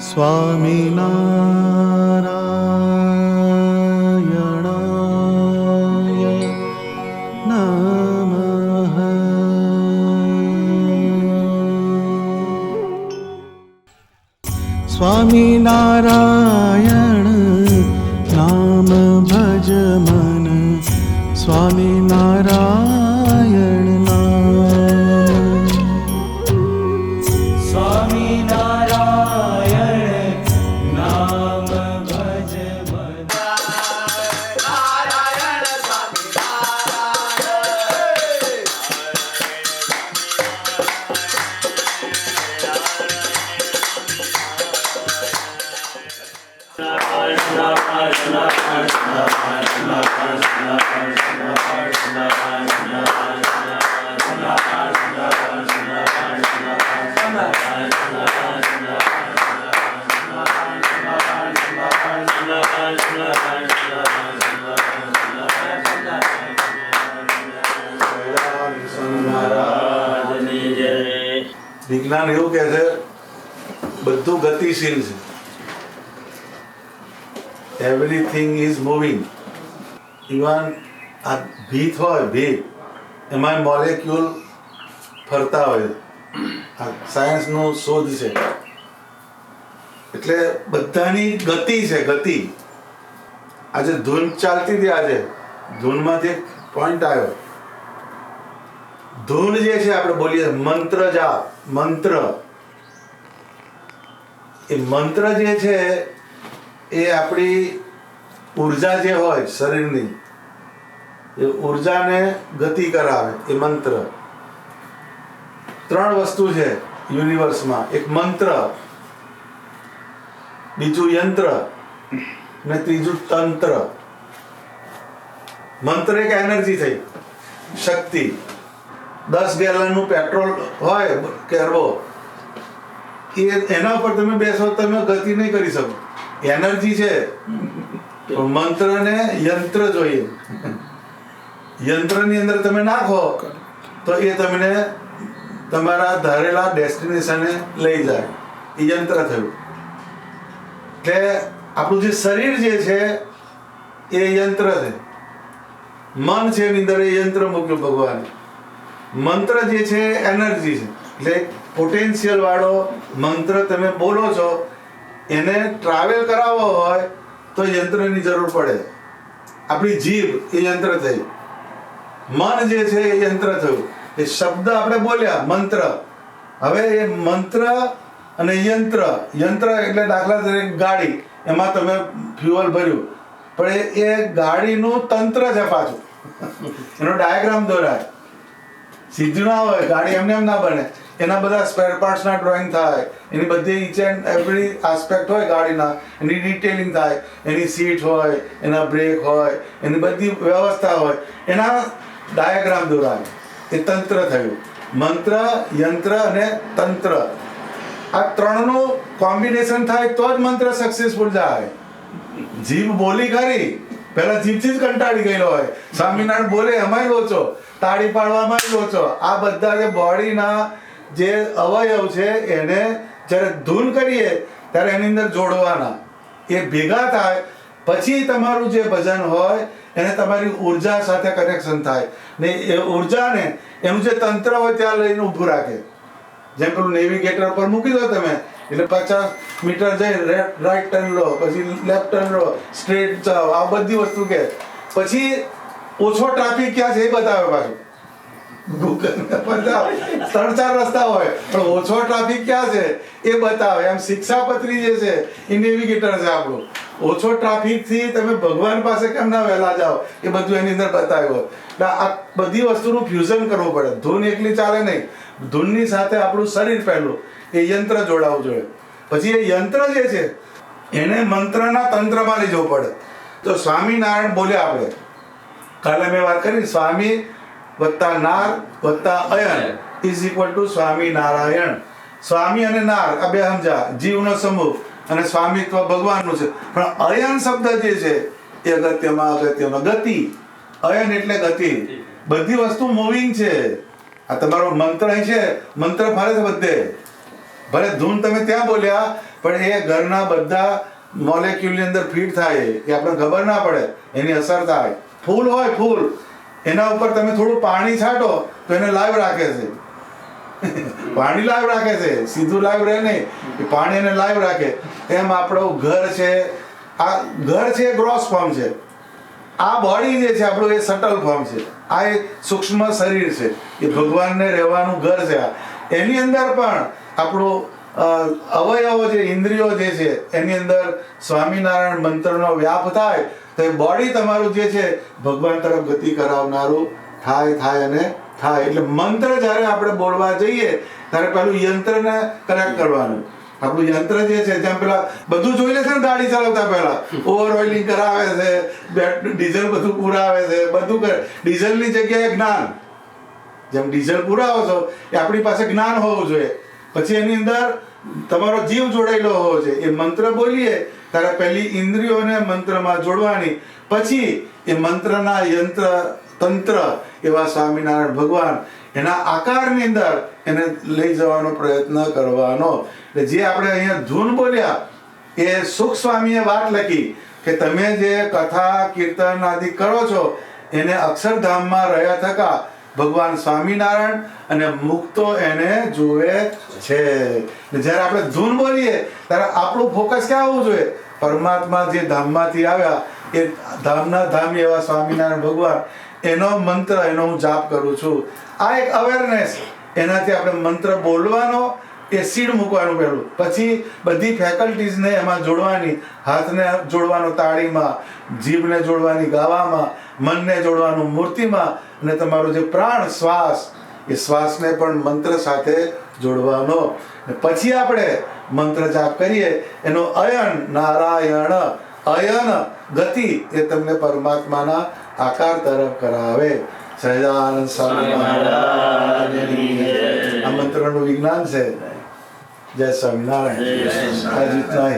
સ્વામિનારાયણાય નમઃ. સ્વામિનારાયણ નામ ભજ મન, સ્વામિનારાયણ નામ. સ્વામિનારાયણ નામ ભજ મન. વિજ્ઞાન એવું કહે છે બધું ગતિશીલ છે. Everything is moving. ઇવન આ ભીત હોય, ભીત એમાં મોલેક્યુલ ફરતા હોય. આ સાયન્સનું શોધ છે. એટલે બધાની ગતિ છે, ગતિ. આજે ધૂન ચાલતી હતી, આજે ધૂનમાંથી એક પોઈન્ટ આવ્યો. ધૂન જે છે આપણે બોલીએ મંત્ર જાપ, મંત્ર. એ મંત્ર જે છે એ આપણી ઉર્જા જે હોય શરીરની, એ ઉર્જાને ગતિ કરાવે. એ મંત્ર. ત્રણ વસ્તુ છે યુનિવર્સમાં. એક મંત્ર, બીજું યંત્ર ને ત્રીજું તંત્ર. મંત્ર એક એનર્જી થઈ, શક્તિ. 10 ગેલનનું પેટ્રોલ હોય કેરવો, એના ઉપર તમે બેસો તમે ગતિ નહીં કરી શકો. એનર્જી છે. મંત્રને યંત્ર જોઈએ. યંત્રની અંદર તમે નાખો તો એ તમને તમારા ધારેલા ડેસ્ટિનેશને લઈ જાય. એ યંત્ર થયું. એટલે આપણું જે શરીર જે છે એ યંત્ર છે. મન છે એની અંદર એ યંત્ર મૂક્યું ભગવાને. મંત્ર જે છે એનર્જી છે. એટલે પોટેન્શિયલ વાળો મંત્ર તમે બોલો છો, એને ટ્રાવેલ કરાવવો હોય તો યંત્રની જરૂર પડે. આપણી જીભ એ યંત્ર થઈ. મન જે છે એ યંત્ર થયું. એ શબ્દ આપણે બોલ્યા મંત્ર. હવે એ મંત્ર અને યંત્ર. યંત્ર એટલે દાખલા તરીકે ગાડી, એમાં તમે ફ્યુઅલ ભર્યું, પણ એ ગાડીનું તંત્ર છે પાછું. એનો ડાયાગ્રામ દોરાય. સીધું ના હોય, ગાડી એમને એમ ના બને. એના બધા સ્પેર પાર્ટ્સના ડ્રોઈંગ થાય, એની બધી ઇચ એન્ડ એવરી આસ્પેક્ટ હોય ગાડીના, એની ડિટેલિંગ થાય. એની સીટ હોય, એના બ્રેક હોય, એની બધી વ્યવસ્થા હોય, એના ડાયાગ્રામ દોરાય. એ તંત્ર થયું. મંત્ર, યંત્ર અને તંત્ર. આ ત્રણનું કોમ્બિનેશન થાય તો જ મંત્ર સક્સેસફુલ જાય. જીભ બોલી ખરી, પહેલા જીભથી જ કંટાળી ગયેલો હોય. સ્વામિનારાયણ બોલે એમાંય લોચો, તાળી પાડવામાં લોચો. આ બધા જે બોડીના જે અવયવ છે એને જ્યારે ધૂન કરીએ ત્યારે એની અંદર જોડવાના. એ ભેગા થાય પછી તમારું જે ભજન હોય એને તમારી ઉર્જા સાથે કનેક્શન થાય ને એ ઉર્જાને એનું જે તંત્ર હોય ત્યાં લઈને ઊભું રાખે. જેમ પેલું નેવિગેટર પર મૂકી દો તમે, એટલે 50 મીટર જઈ રાઈટ ટર્ન લો, પછી લેફ્ટ ટર્ન લો, સ્ટ્રેટ જાઓ. આ બધી વસ્તુ કે પછી ઓછો ટ્રાફિક ક્યાં છે એ બતાવે પાછું. ગૂગલ પર જાઓ, 3-4 રસ્તા હોય પણ ઓછો ટ્રાફિક ક્યાં છે એ બતાવે. એમ શિક્ષાપત્રી જે છે એ નેવિગેટર છે આપણું. ઓછો ટ્રાફિકથી તમે ભગવાન પાસે કેમ ના વહેલા જાઓ એ બધું એની અંદર બતાવ્યું. એટલે આ બધી વસ્તુનું ફ્યુઝન કરવું પડે. ધૂન એકલી ચાલે નહીં. ધૂનની સાથે આપણું શરીર પહેલું, એ યંત્ર જોડાવવું જોઈએ. પછી એ યંત્ર જે છે એને મંત્રના તંત્રમાં લઈ જવું પડે. તો સ્વામિનારાયણ બોલ્યા આપણે. કાલે મેં વાત કરી, સ્વામી વત્તા નાર વત્તા અયન ઇઝ ઇક્વલ ટુ સ્વામિનારાયણ. સ્વામી અને નાર આ બે સમજા, જીવનો સમૂહ, અને સ્વામિત્વ ભગવાનનું છે. પણ અયન શબ્દ જે છે એ અગત્યમાં ગતિ. અયન એટલે ગતિ. બધી વસ્તુ મૂવિંગ છે. આ તમારો મંત્ર અહીં છે, મંત્ર ફરે છે બધે. ભલે ધૂન તમે ત્યાં બોલ્યા પણ એ ઘરના બધા મોલેક્યુલની અંદર ફિટ થાય એ આપણને ખબર ના પડે, એની અસર થાય. ફૂલ હોય ફૂલ, એના ઉપર તમે થોડું પાણી છાંટો તો એને લાઈવ રાખે છે. પાણી લાઈવ રાખે છે, સીધું લાઈવ રહે નહીં, પાણી એને લાઈવ રાખે. એમ આપણું ઘર છે, આ ઘર છે એ ગ્રોસ ફોર્મ છે, આ બોડી જે છે આપણું એ સટલ ફોર્મ છે, આ એક સૂક્ષ્મ શરીર છે, એ ભગવાનને રહેવાનું ઘર છે. એની અંદર પણ આપણું અવયવો જે ઇન્દ્રિયો જે છે એની અંદર સ્વામિનારાયણ મંત્રનો વ્યાપ થાય તો એ બોડી તમારું જે છે ભગવાન તરફ ગતિ કરાવનારું થાય અને થાય. એટલે મંત્ર જ્યારે આપણે બોલવા જઈએ ત્યારે પેલું યંત્રને કનેક્ટ કરવાનું. આપણું યંત્ર જે છે જેમ પેલા બધું જોઈ લે છે ને ગાડી ચલાવતા પહેલા ઓવર ઓઇલિંગ કરાવે છે, ડીઝલ બધું પુરાવે છે, બધું કરે. ડીઝલની જગ્યાએ જ્ઞાન, જેમ ડીઝલ પુરાવો છો એ આપણી પાસે જ્ઞાન હોવું જોઈએ. પછી એની અંદર તમારો જીવ જોડાયેલો હોવો જોઈએ. એ મંત્ર બોલીએ ત્યારે પહેલી ઇન્દ્રિયોને મંત્રમાં જોડવાની, પછી એ મંત્રના યંત્ર તંત્ર એવા સ્વામિનારાયણ ભગવાન એના આકારની અંદર એને લઈ જવાનો પ્રયત્ન કરવાનો. એટલે જે આપણે અહીંયા ધૂન બોલ્યા એ સુખ સ્વામીએ વાત લખી કે તમે જે કથા કીર્તન આદિ કરો છો એને અક્ષરધામમાં રહ્યા થકા ભગવાન સ્વામિનારાયણ અને મુક્તો એને જુએ છે. જ્યારે આપણે ધૂન બોલીએ ત્યારે આપણું ફોકસ ક્યાં આવવું જોઈએ? પરમાત્મા જે ધામમાંથી આવ્યા એ ધામના ધામી એવા સ્વામિનારાયણ ભગવાન, એનો મંત્ર, એનો હું જાપ કરું છું. આ એક અવેરનેસ, એનાથી આપણે મંત્ર બોલવાનો એ સીડ મૂકવાનું પહેલું, પછી બધી ફેકલ્ટીઝને એમાં જોડવાની, હાથને જોડવાનો તાળીમાં, જીભને જોડવાની ગાવામાં, મનને જોડવાનું મૂર્તિમાં, અને તમારો જે પ્રાણ શ્વાસ એ શ્વાસને પણ મંત્ર સાથે જોડવાનો. પછી આપણે મંત્ર જાપ કરીએ એનો અયન નારાયણ અયન ગતિ એ તમને પરમાત્માના આકાર તરફ કરાવે. સહજાનંદ સ્વામી મહારાજની આ મંત્રનું વિજ્ઞાન છે. જય સ્વામિનારાયણ. આ રીતના